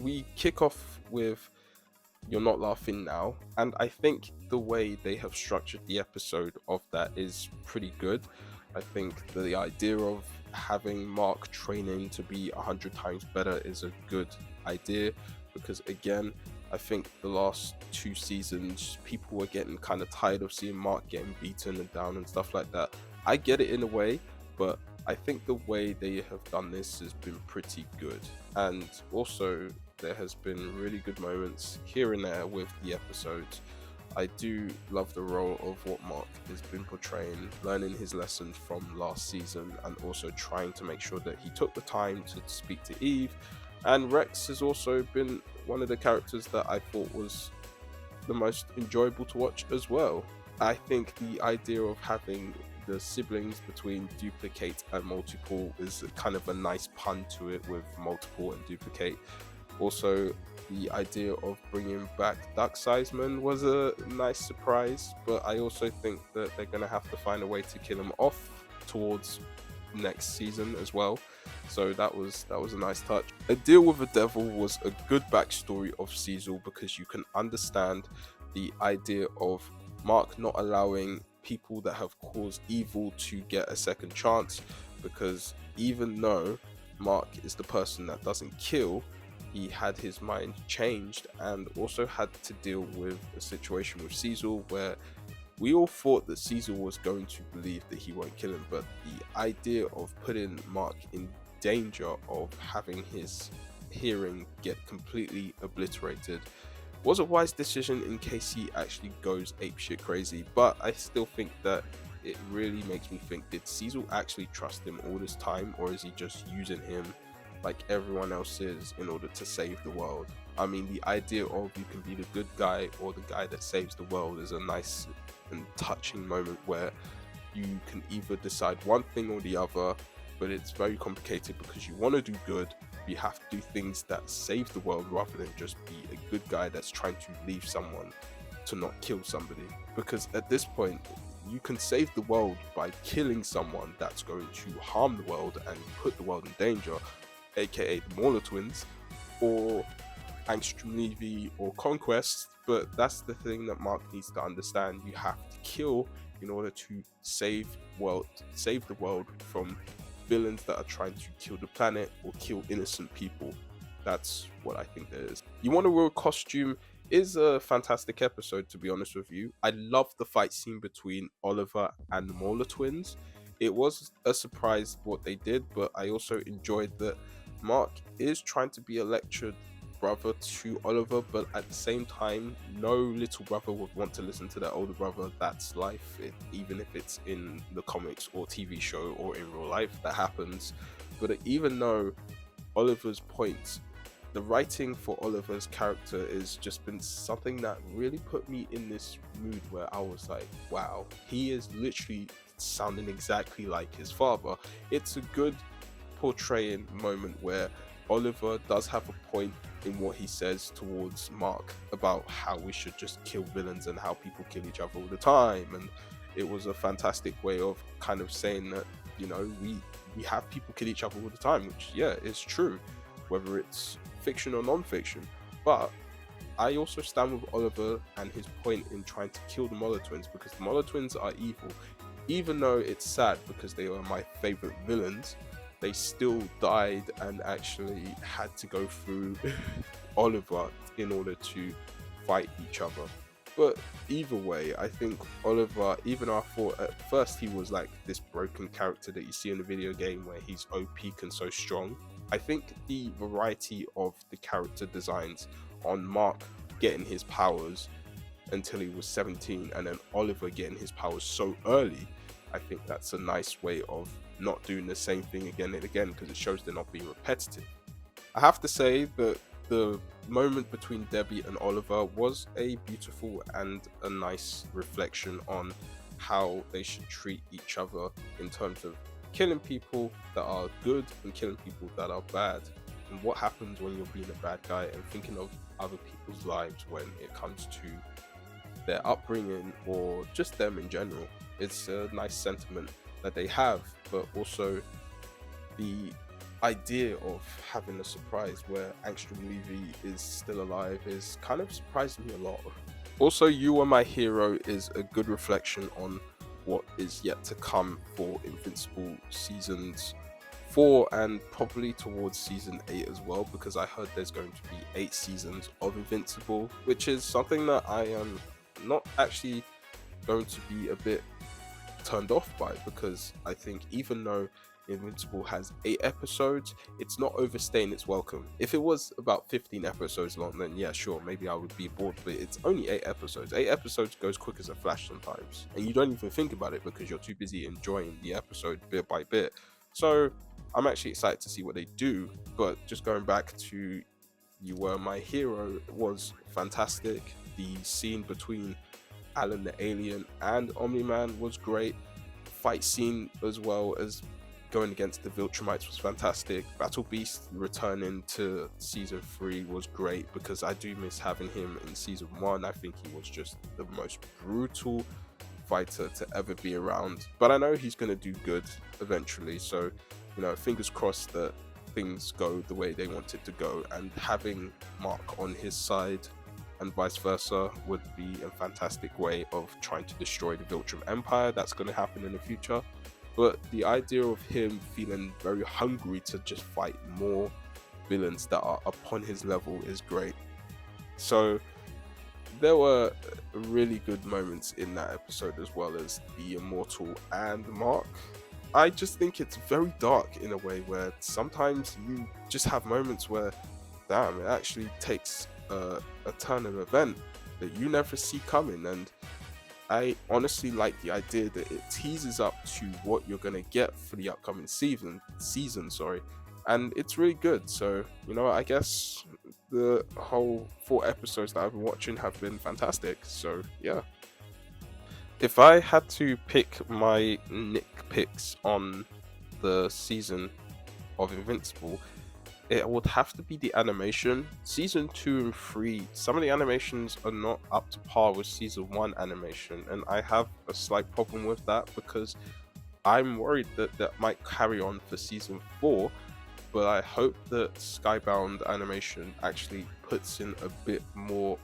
we kick off with You're Not Laughing Now, and I think the way they have structured the episode of that is pretty good. I think the idea of having Mark training to be 100 times better is a good idea because, again, I think the last 2 seasons, people were getting kind of tired of seeing Mark getting beaten and down and stuff like that. I get it in a way, but I think the way they have done this has been pretty good. And also, there has been really good moments here and there with the episodes. I do love the role of what Mark has been portraying, learning his lessons from last season, and also trying to make sure that he took the time to speak to Eve. And Rex has also been one of the characters that I thought was the most enjoyable to watch as well. I think the idea of having the siblings between duplicate and multiple is kind of a nice pun to it with multiple and duplicate. Also, the idea of bringing back Duck Sizeman was a nice surprise, but I also think that they're going to have to find a way to kill him off towards next season as well. So that was a nice touch. A Deal with the Devil was a good backstory of Cecil because you can understand the idea of Mark not allowing people that have caused evil to get a second chance, because even though Mark is the person that doesn't kill, he had his mind changed and also had to deal with a situation with Cecil where we all thought that Cecil was going to believe that he won't kill him, but the idea of putting Mark in danger of having his hearing get completely obliterated was a wise decision in case he actually goes apeshit crazy. But I still think that it really makes me think, did Cecil actually trust him all this time, or is he just using him like everyone else is in order to save the world? I mean, the idea of you can be the good guy or the guy that saves the world is a nice and touching moment where you can either decide one thing or the other, but it's very complicated because you want to do good. You have to do things that save the world rather than just be a good guy that's trying to leave someone to not kill somebody. Because at this point, you can save the world by killing someone that's going to harm the world and put the world in danger, aka the Mauler twins, or Angstrom Levy, or Conquest. But that's the thing that Mark needs to understand. You have to kill in order to save the world from villains that are trying to kill the planet or kill innocent people. That's what I think there is. You Want a Real Costume is a fantastic episode, to be honest with you. I love the fight scene between Oliver and the Mauler twins. It was a surprise what they did, but I also enjoyed that Mark is trying to be a lectured brother to Oliver, but at the same time, no little brother would want to listen to their older brother. That's life, even if it's in the comics or TV show or in real life, that happens. But even though Oliver's point, the writing for Oliver's character has just been something that really put me in this mood where I was like, wow, he is literally sounding exactly like his father. It's a good portraying moment where Oliver does have a point in what he says towards Mark about how we should just kill villains and how people kill each other all the time. And it was a fantastic way of kind of saying that, you know, we have people kill each other all the time, which, yeah, is true, whether it's fiction or non-fiction. But I also stand with Oliver and his point in trying to kill the Mauler twins, because the Mauler twins are evil. Even though it's sad because they are my favorite villains, they still died and actually had to go through Oliver in order to fight each other. But either way, I think Oliver, even though I thought at first he was like this broken character that you see in the video game where he's OP and so strong, I think the variety of the character designs on Mark getting his powers until he was 17 and then Oliver getting his powers so early, I think that's a nice way of not doing the same thing again and again, because it shows they're not being repetitive. I have to say that the moment between Debbie and Oliver was a beautiful and a nice reflection on how they should treat each other in terms of killing people that are good and killing people that are bad, and what happens when you're being a bad guy and thinking of other people's lives when it comes to their upbringing or just them in general. It's a nice sentiment that they have, but also the idea of having a surprise where Angstrom Levy is still alive is kind of surprised me a lot. Also, You Are My Hero is a good reflection on what is yet to come for Invincible seasons 4 and probably towards season 8 as well, because I heard there's going to be 8 seasons of Invincible, which is something that I am not actually going to be a bit turned off by, because I think even though Invincible has 8 episodes, it's not overstaying its welcome. If it was about 15 episodes long, then yeah, sure, maybe I would be bored, but it's only 8 episodes. 8 episodes goes quick as a flash sometimes, and you don't even think about it because you're too busy enjoying the episode bit by bit. So I'm actually excited to see what they do. But just going back to You Were My Hero, it was fantastic. The scene between Alan the Alien and Omni-Man was great. Fight scene as well as going against the Viltrumites was fantastic. Battle Beast returning to season 3 was great, because I do miss having him in season 1. I think he was just the most brutal fighter to ever be around. But I know he's going to do good eventually, so fingers crossed that things go the way they want it to go, and having Mark on his side and vice versa would be a fantastic way of trying to destroy the Viltrum Empire. That's going to happen in the future. But the idea of him feeling very hungry to just fight more villains that are upon his level is great. So there were really good moments in that episode, as well as the Immortal and Mark. I just think it's very dark in a way where sometimes you just have moments where, damn, it actually takes a turn of event that you never see coming. And I honestly like the idea that it teases up to what you're going to get for the upcoming season, and it's really good. So, I guess the whole 4 episodes that I've been watching have been fantastic. So, yeah. If I had to pick my nitpicks on the season of Invincible, it would have to be the animation. Season 2 and 3, some of the animations are not up to par with season 1 animation, and I have a slight problem with that, because I'm worried that that might carry on for season 4, but I hope that Skybound animation actually puts in a bit more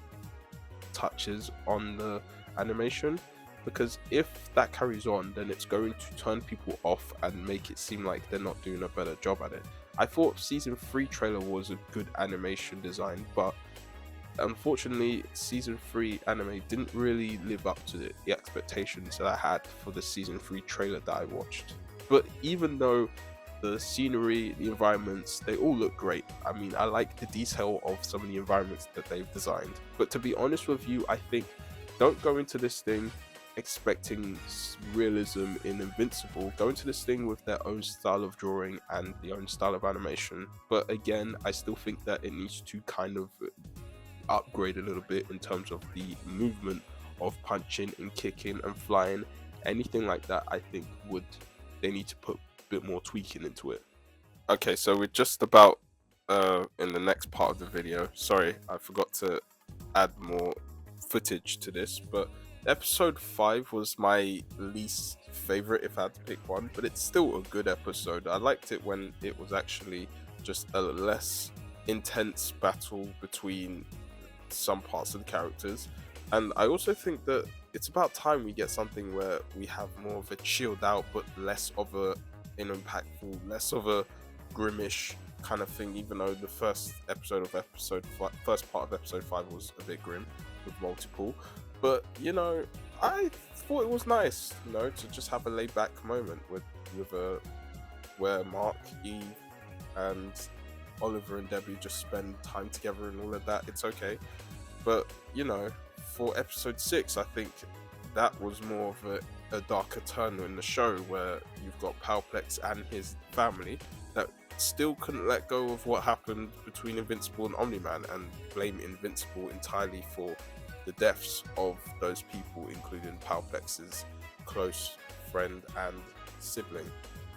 touches on the animation, because if that carries on, then it's going to turn people off and make it seem like they're not doing a better job at it. I thought season 3 trailer was a good animation design, but unfortunately season 3 anime didn't really live up to the expectations that I had for the season 3 trailer that I watched. But even though the scenery, the environments, they all look great. I mean, I like the detail of some of the environments that they've designed. But to be honest with you, I think don't go into this thing expecting realism in Invincible. Go into this thing with their own style of drawing and their own style of animation. But again, I still think that it needs to kind of upgrade a little bit in terms of the movement of punching and kicking and flying. Anything like that, I think they need to put a bit more tweaking into it. Okay, so we're just about in the next part of the video. Sorry, I forgot to add more footage to this, but episode 5 was my least favorite if I had to pick one, but it's still a good episode. I liked it when it was actually just a less intense battle between some parts of the characters, and I also think that it's about time we get something where we have more of a chilled out but less of an impactful, less of a grimish kind of thing, even though the first part of episode 5 was a bit grim with multiple. But I thought it was nice, to just have a laid back moment with where Mark, Eve, and Oliver and Debbie just spend time together and all of that. It's okay. But for episode 6, I think that was more of a darker turn in the show, where you've got Powplex and his family that still couldn't let go of what happened between Invincible and Omni-Man, and blame Invincible entirely for the deaths of those people, including Powplex's close friend and sibling,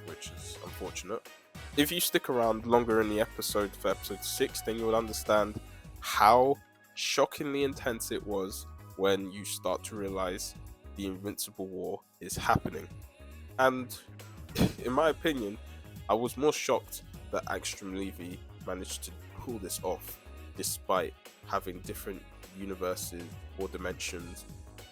which is unfortunate. If you stick around longer in the episode for episode 6, then you will understand how shockingly intense it was when you start to realize the Invincible War is happening. And in my opinion, I was more shocked that Angstrom Levy managed to pull this off despite having different universes or dimensions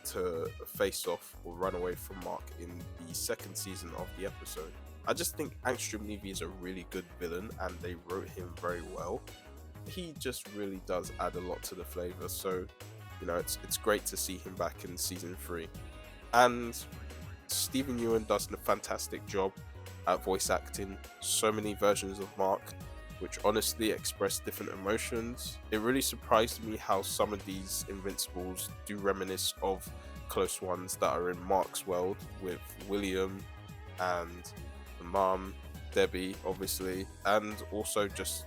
to face off or run away from Mark in the second season of the episode. I just think Angstrom Levy is a really good villain and they wrote him very well. He just really does add a lot to the flavor, so it's great to see him back in season 3. And Stephen Ewan does a fantastic job at voice acting so many versions of Mark, which honestly express different emotions. It really surprised me how some of these Invincibles do reminisce of close ones that are in Mark's world, with William and the mom, Debbie, obviously, and also just,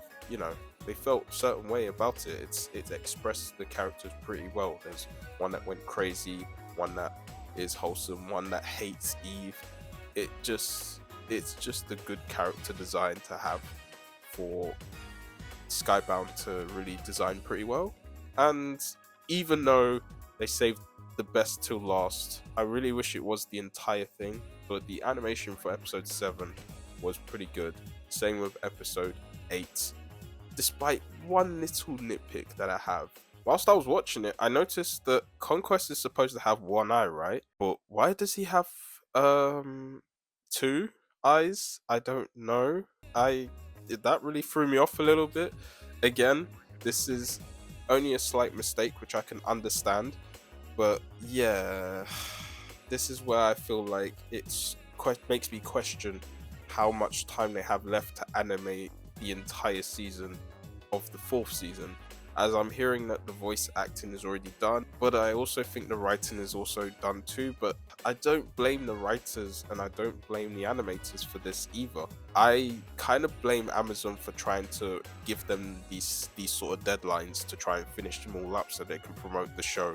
they felt a certain way about it. It expressed the characters pretty well. There's one that went crazy, one that is wholesome, one that hates Eve. It's just a good character design to have for Skybound to really design pretty well. And even though they saved the best till last, I really wish it was the entire thing, but the animation for episode 7 was pretty good. Same with episode 8, despite one little nitpick that I have. Whilst I was watching it, I noticed that Conquest is supposed to have one eye, right? But why does he have 2 eyes? I don't know. That really threw me off a little bit. Again, this is only a slight mistake, which I can understand. But yeah, this is where I feel like it makes me question how much time they have left to animate the entire season of the 4th season, as I'm hearing that the voice acting is already done, but I also think the writing is also done too. But I don't blame the writers and I don't blame the animators for this either. I kind of blame Amazon for trying to give them these sort of deadlines to try and finish them all up so they can promote the show,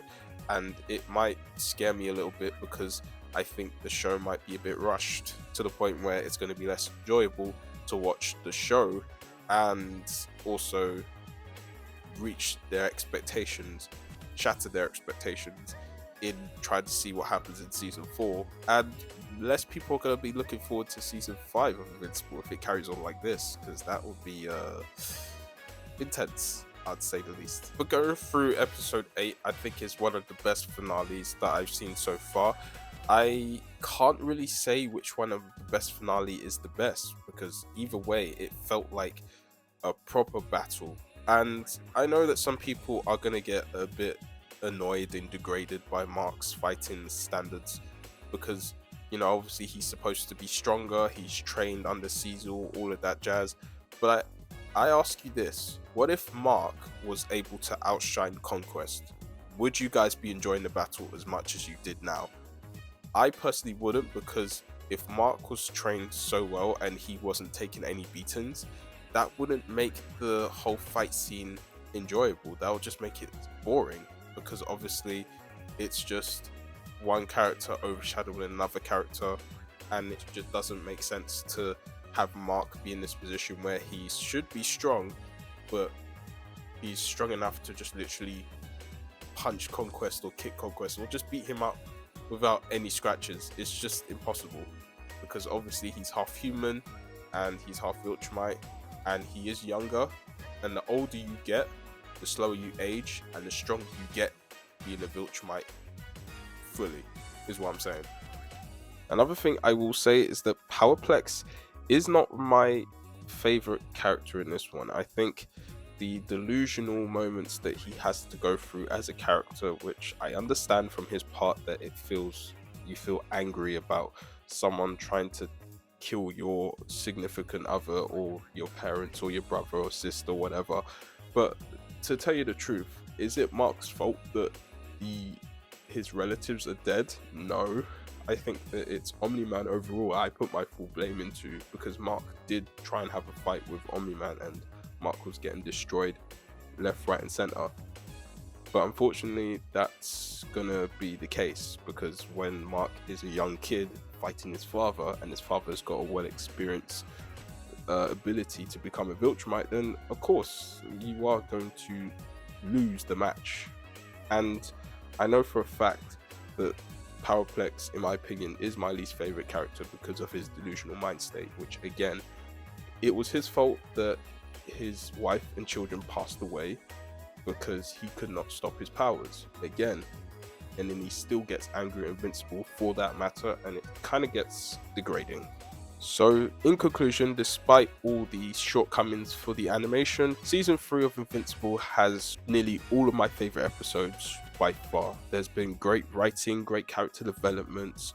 and it might scare me a little bit because I think the show might be a bit rushed to the point where it's going to be less enjoyable to watch the show and also shatter their expectations in trying to see what happens in season 4, and less people are going to be looking forward to season 5 of Invincible if it carries on like this, because that would be intense, I'd say the least. But going through episode 8, I think is one of the best finales that I've seen so far. I can't really say which one of the best finale is the best, because either way it felt like a proper battle. And I know that some people are going to get a bit annoyed and degraded by Mark's fighting standards because, obviously he's supposed to be stronger, he's trained under Cecil, all of that jazz. But I ask you this, what if Mark was able to outshine Conquest? Would you guys be enjoying the battle as much as you did now? I personally wouldn't, because if Mark was trained so well and he wasn't taking any beatings, that wouldn't make the whole fight scene enjoyable. That would just make it boring, because obviously it's just one character overshadowing another character, and it just doesn't make sense to have Mark be in this position where he should be strong, but he's strong enough to just literally punch Conquest or kick Conquest or just beat him up without any scratches. It's just impossible, because obviously he's half human and he's half Viltrumite, and he is younger, and the older you get, the slower you age, and the stronger you get being a Viltrumite fully, is what I'm saying. Another thing I will say is that Powerplex is not my favorite character in this one. I think the delusional moments that he has to go through as a character, which I understand from his part that you feel angry about someone trying to kill your significant other or your parents or your brother or sister or whatever. But to tell you the truth, is it Mark's fault that his relatives are dead? No. I think that it's Omni-Man overall I put my full blame into, because Mark did try and have a fight with Omni-Man and Mark was getting destroyed left, right and center. But unfortunately that's gonna be the case, because when Mark is a young kid fighting his father and his father's got a well-experienced ability to become a Viltrumite, then of course you are going to lose the match. And I know for a fact that Powerplex, in my opinion, is my least favorite character because of his delusional mind state, which again it was his fault that his wife and children passed away because he could not stop his powers again. And then he still gets angry at Invincible for that matter, and it kind of gets degrading. So, in conclusion, despite all the shortcomings for the animation, season 3 of Invincible has nearly all of my favorite episodes by far. There's been great writing, great character developments,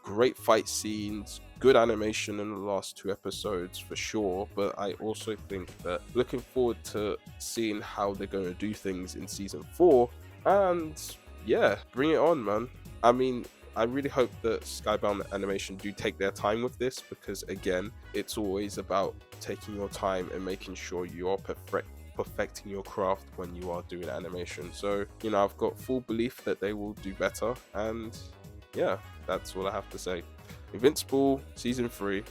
great fight scenes, good animation in the last 2 episodes for sure, but I also think that looking forward to seeing how they're going to do things in season 4, and yeah, bring it on, man. I mean, I really hope that Skybound Animation do take their time with this, because again, it's always about taking your time and making sure you are perfecting your craft when you are doing animation. So, you know, I've got full belief that they will do better, and yeah, that's all I have to say. Invincible season 3,